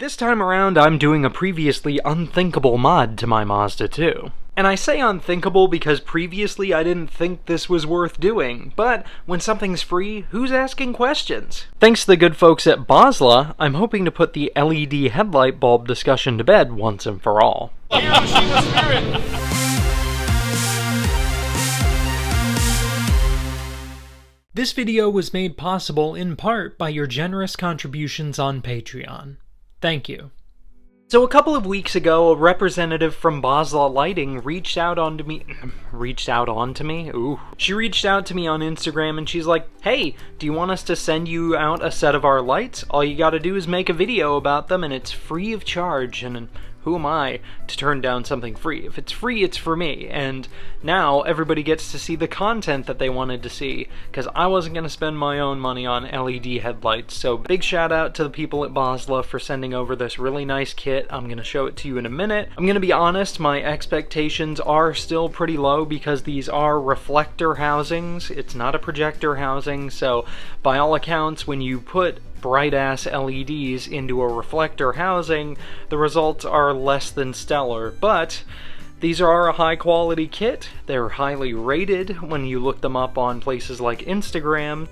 This time around, I'm doing a previously unthinkable mod to my Mazda2. And I say unthinkable because previously I didn't think this was worth doing, but when something's free, who's asking questions? Thanks to the good folks at Boslla, I'm hoping to put the LED headlight bulb discussion to bed once and for all. HiroshimaSpirit! This video was made possible in part by your generous contributions on Patreon. Thank you. So a couple of weeks ago, a representative from Boslla Lighting reached out onto me. Ooh. She reached out to me on Instagram and she's like, "Hey, do you want us to send you out a set of our lights? All you gotta do is make a video about them and it's free of charge." And who am I to turn down something free? If it's free, it's for me. And now everybody gets to see the content that they wanted to see, because I wasn't going to spend my own money on LED headlights. So big shout out to the people at Boslla for sending over this really nice kit. I'm going to show it to you in a minute. I'm going to be honest, my expectations are still pretty low because these are reflector housings. It's not a projector housing, so by all accounts, when you put bright-ass LEDs into a reflector housing, the results are less than stellar, but these are a high-quality kit. They're highly rated when you look them up on places like Instagram,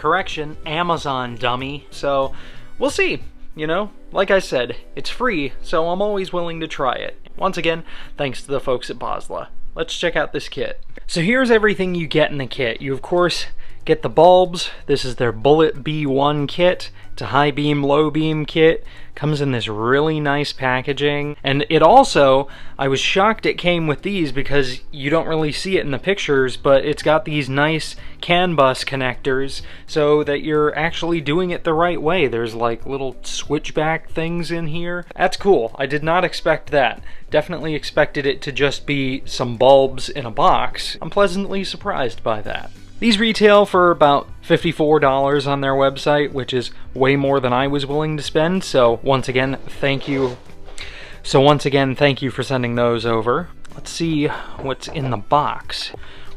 Amazon, dummy. So, we'll see. You know, like I said, it's free, so I'm always willing to try it. Once again, thanks to the folks at Boslla. Let's check out this kit. So here's everything you get in the kit. You, of course, get the bulbs. This is their Bullet B1 kit. It's a high beam, low beam kit. Comes in this really nice packaging. And it also, I was shocked it came with these because you don't really see it in the pictures, but it's got these nice CAN bus connectors so that you're actually doing it the right way. There's like little switchback things in here. That's cool. I did not expect that. Definitely expected it to just be some bulbs in a box. I'm pleasantly surprised by that. These retail for about $54 on their website, which is way more than I was willing to spend, so once again, thank you. Thank you for sending those over. Let's see what's in the box.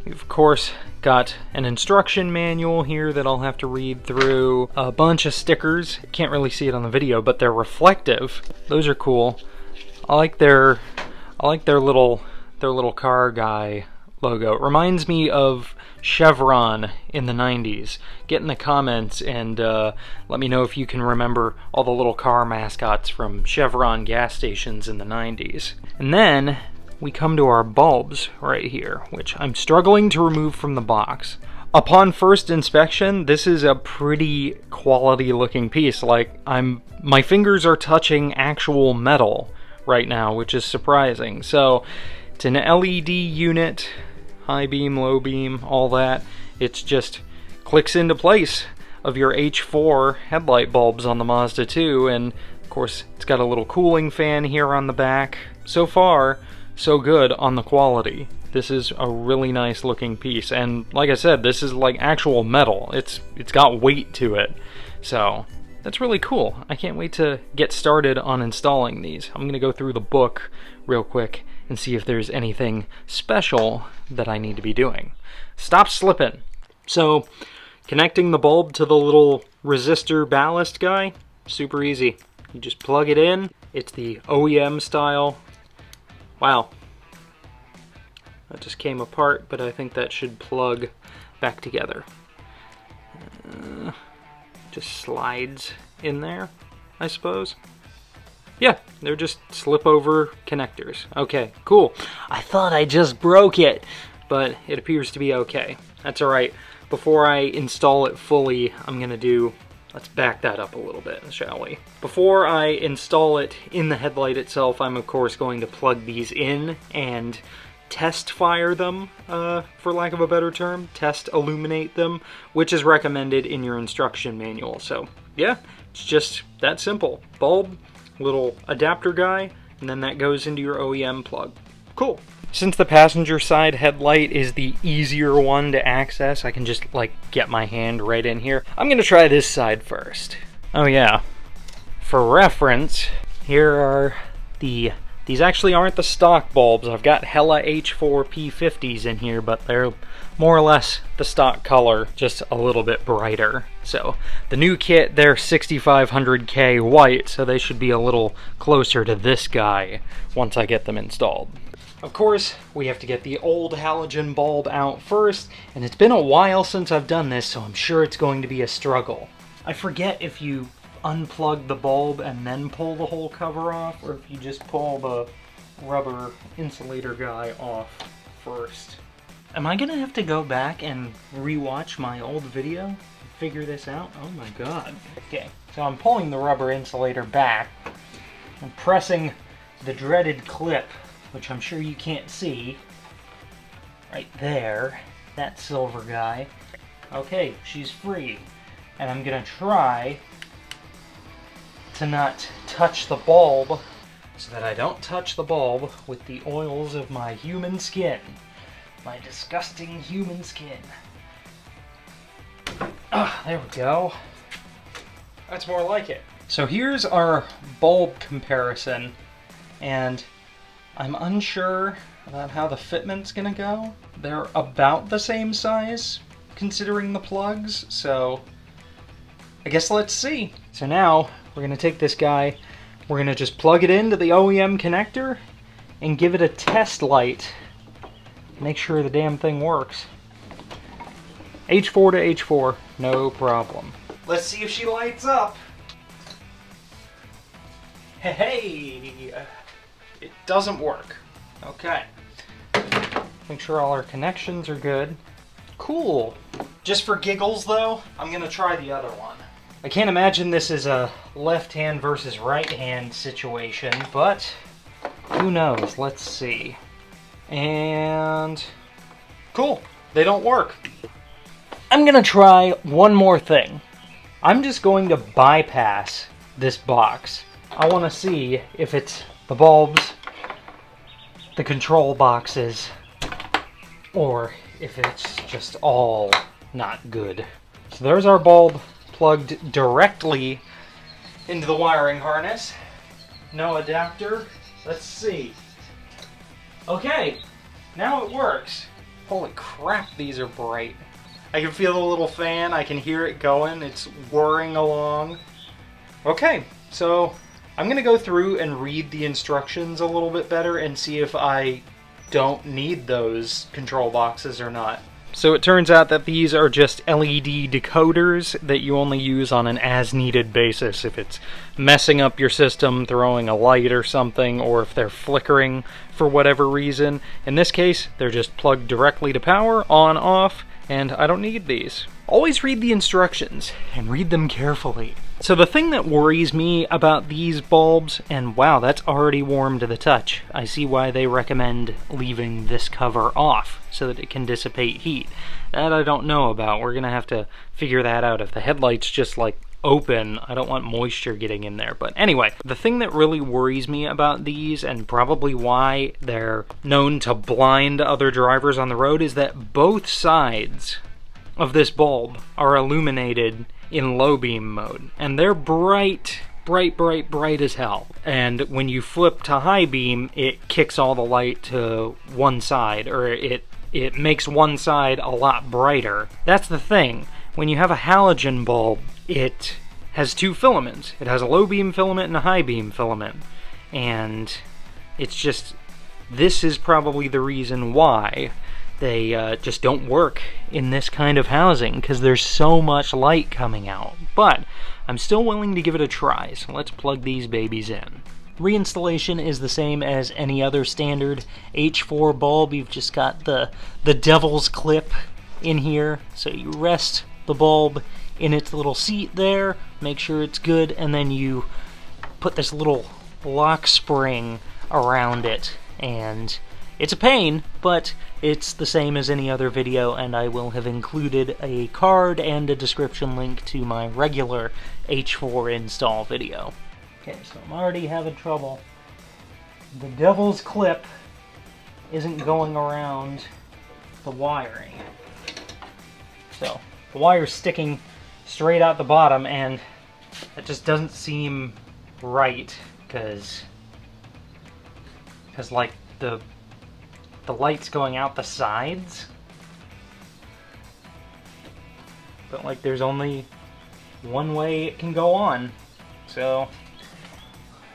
We've, of course, got an instruction manual here that I'll have to read through. A bunch of stickers. Can't really see it on the video, but they're reflective. Those are cool. I like their little car guy logo. It reminds me of Chevron in the 90s. Get in the comments and let me know if you can remember all the little car mascots from Chevron gas stations in the 90s. And then we come to our bulbs right here, which I'm struggling to remove from the box. Upon first inspection, this is a pretty quality looking piece. Like, my fingers are touching actual metal right now, which is surprising. So it's an LED unit. High beam, low beam, all that. It's just clicks into place of your H4 headlight bulbs on the Mazda2, and of course it's got a little cooling fan here on the back. So far, so good on the quality. This is a really nice looking piece, and like I said, this is like actual metal. It's got weight to it, so that's really cool. I can't wait to get started on installing these. I'm gonna go through the book real quick and see if there's anything special that I need to be doing. Stop slipping. So, connecting the bulb to the little resistor ballast guy, super easy. You just plug it in. It's the OEM style. Wow. That just came apart, but I think that should plug back together. Just slides in there, I suppose. Yeah, they're just slip-over connectors. Okay, cool. I thought I just broke it, but it appears to be okay. That's alright. Before I install it fully, I'm gonna do... Let's back that up a little bit, shall we? Before I install it in the headlight itself, I'm of course going to plug these in and test fire them, for lack of a better term. Test illuminate them, which is recommended in your instruction manual. So, yeah, it's just that simple. Bulb, little adapter guy, and then that goes into your OEM plug. Cool. Since the passenger side headlight is the easier one to access, I can just like get my hand right in here. I'm gonna try this side first. Oh yeah, for reference, here are the These actually aren't the stock bulbs. I've got Hella H4 P50s in here, but they're more or less the stock color, just a little bit brighter. So the new kit, they're 6500K white, so they should be a little closer to this guy once I get them installed. Of course, we have to get the old halogen bulb out first, and it's been a while since I've done this, so I'm sure it's going to be a struggle. I forget if you unplug the bulb and then pull the whole cover off, or if you just pull the rubber insulator guy off first. Am I gonna have to go back and rewatch my old video and figure this out? Oh my god. Okay, so I'm pulling the rubber insulator back and pressing the dreaded clip, which I'm sure you can't see, right there, that silver guy. Okay, she's free, and I'm gonna try to not touch the bulb so that I don't touch the bulb with the oils of my human skin. My disgusting human skin. Ah, there we go. That's more like it. So here's our bulb comparison, and I'm unsure about how the fitment's gonna go. They're about the same size, considering the plugs, so I guess let's see. So now, we're gonna take this guy, we're gonna just plug it into the OEM connector and give it a test light. Make sure the damn thing works. H4 to H4, no problem. Let's see if she lights up. Hey! It doesn't work. Okay. Make sure all our connections are good. Cool. Just for giggles though, I'm gonna try the other one. I can't imagine this is a left hand versus right hand situation, but who knows? Let's see. And cool, they don't work. I'm gonna try one more thing. I'm just going to bypass this box. I want to see if it's the bulbs, the control boxes, or if it's just all not good. So there's our bulb plugged directly into the wiring harness. No adapter. Let's see. Okay, now it works. Holy crap, these are bright. I can feel the little fan, I can hear it going, it's whirring along. Okay, so I'm gonna go through and read the instructions a little bit better and see if I don't need those control boxes or not. So it turns out that these are just LED decoders that you only use on an as-needed basis if it's messing up your system, throwing a light or something, or if they're flickering for whatever reason. In this case, they're just plugged directly to power, on, off, and I don't need these. Always read the instructions, and read them carefully. So the thing that worries me about these bulbs, and wow, that's already warm to the touch. I see why they recommend leaving this cover off, so that it can dissipate heat. That I don't know about. We're gonna have to figure that out. If the headlight's just like open, I don't want moisture getting in there. But anyway, the thing that really worries me about these, and probably why they're known to blind other drivers on the road, is that both sides of this bulb are illuminated in low beam mode, and they're bright as hell. And when you flip to high beam, it kicks all the light to one side, or it makes one side a lot brighter. That's the thing. When you have a halogen bulb, it has two filaments. It has a low beam filament and a high beam filament. And it's just, this is probably the reason why they just don't work in this kind of housing, because there's so much light coming out. But I'm still willing to give it a try, so let's plug these babies in. Reinstallation is the same as any other standard H4 bulb. You've just got the devil's clip in here, so you rest the bulb in its little seat there, make sure it's good, and then you put this little lock spring around it, and it's a pain, but it's the same as any other video, and I will have included a card and a description link to my regular H4 install video. Okay, so I'm already having trouble. The devil's clip isn't going around the wiring. So, the wire's sticking straight out the bottom, and it just doesn't seem right, because because like the light's going out the sides, but like there's only one way it can go on, so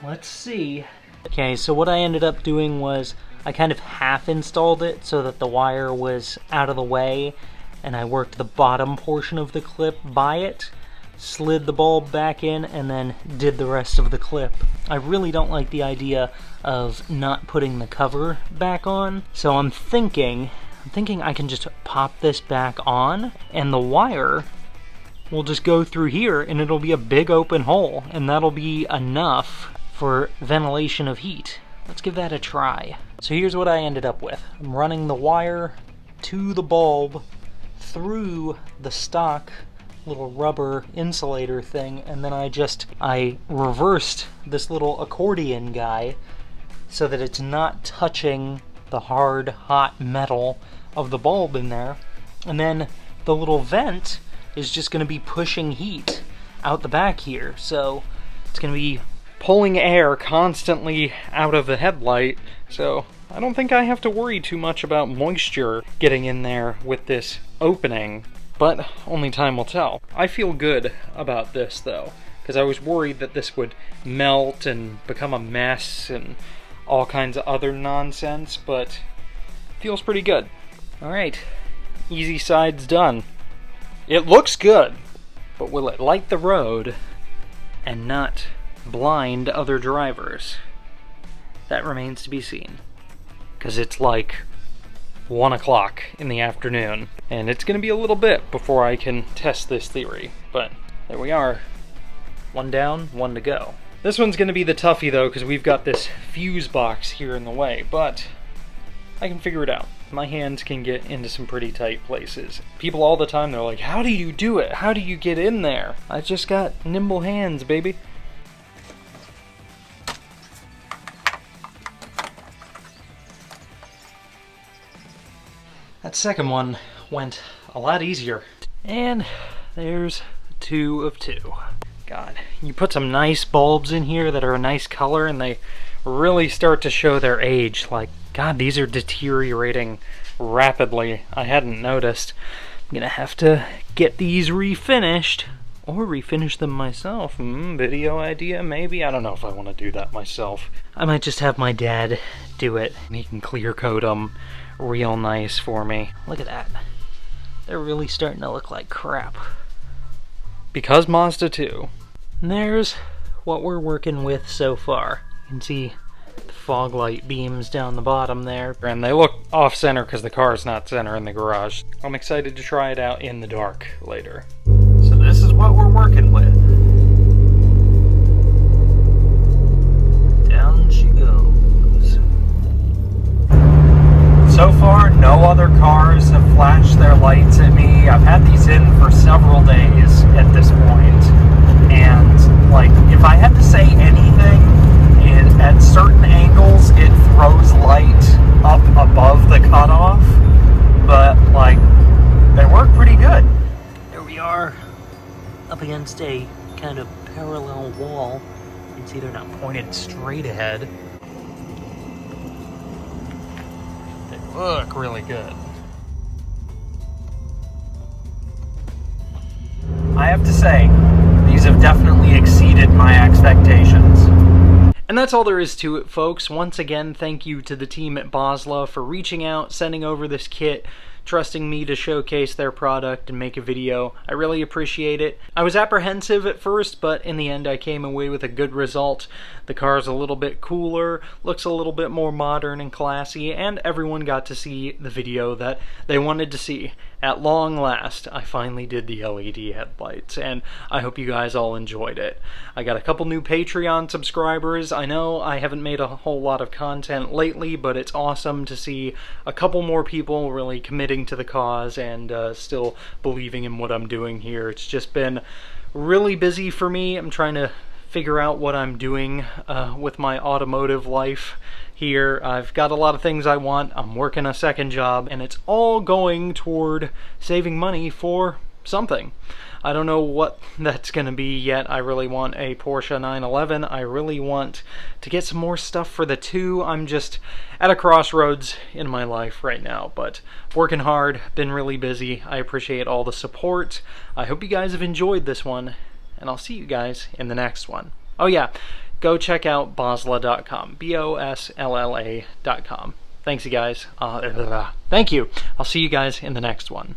let's see. Okay, so what I ended up doing was I kind of half installed it so that the wire was out of the way, and I worked the bottom portion of the clip by it, slid the bulb back in, and then did the rest of the clip. I really don't like the idea of not putting the cover back on, so I'm thinking I can just pop this back on, and the wire will just go through here, and it'll be a big open hole, and that'll be enough for ventilation of heat. Let's give that a try. So here's what I ended up with. I'm running the wire to the bulb through the stock little rubber insulator thing, and then I reversed this little accordion guy so that it's not touching the hard, hot metal of the bulb in there. And then the little vent is just going to be pushing heat out the back here, so it's going to be pulling air constantly out of the headlight, so I don't think I have to worry too much about moisture getting in there with this opening, but only time will tell. I feel good about this though, because I was worried that this would melt and become a mess and all kinds of other nonsense, but it feels pretty good. Alright, easy side's done. It looks good, but will it light the road and not blind other drivers? That remains to be seen, because it's like 1 o'clock in the afternoon, and it's going to be a little bit before I can test this theory, but there we are. One down, one to go. This one's going to be the toughie though, because we've got this fuse box here in the way, but I can figure it out. My hands can get into some pretty tight places. People all the time, they're like, how do you do it? How do you get in there? I just got nimble hands, baby. That second one went a lot easier. And there's 2 of 2. God, you put some nice bulbs in here that are a nice color and they really start to show their age. Like, God, these are deteriorating rapidly. I hadn't noticed. I'm gonna have to get these refinished, or refinish them myself. Video idea, maybe? I don't know if I want to do that myself. I might just have my dad do it, and he can clear coat them real nice for me. Look at that. They're really starting to look like crap. Because Mazda2. And there's what we're working with so far. You can see the fog light beams down the bottom there. And they look off-center because the car's not center in the garage. I'm excited to try it out in the dark later. So this is what we're working with. Down she goes. So far, no other cars have flashed their lights at me. I've had these in for several days at this point. And, like, if I had to say anything, at certain angles, it throws light up above the cutoff. But, like, they work pretty good. There we are, up against a kind of parallel wall. You can see they're not pointed straight ahead. They look really good. I have to say, these have definitely exceeded my expectations. And that's all there is to it, folks. Once again, thank you to the team at Boslla for reaching out, sending over this kit, trusting me to showcase their product and make a video. I really appreciate it. I was apprehensive at first, but in the end I came away with a good result. The car's a little bit cooler, looks a little bit more modern and classy, and everyone got to see the video that they wanted to see. At long last, I finally did the LED headlights, and I hope you guys all enjoyed it. I got a couple new Patreon subscribers. I know I haven't made a whole lot of content lately, but it's awesome to see a couple more people really committing to the cause and still believing in what I'm doing here. It's just been really busy for me. I'm trying to figure out what I'm doing with my automotive life here. I've got a lot of things I want. I'm working a second job, and it's all going toward saving money for something. I don't know what that's going to be yet. I really want a Porsche 911. I really want to get some more stuff for the 2. I'm just at a crossroads in my life right now, but working hard, been really busy. I appreciate all the support. I hope you guys have enjoyed this one, and I'll see you guys in the next one. Oh yeah, go check out Boslla.com, Boslla.com. Thanks, you guys. Thank you. I'll see you guys in the next one.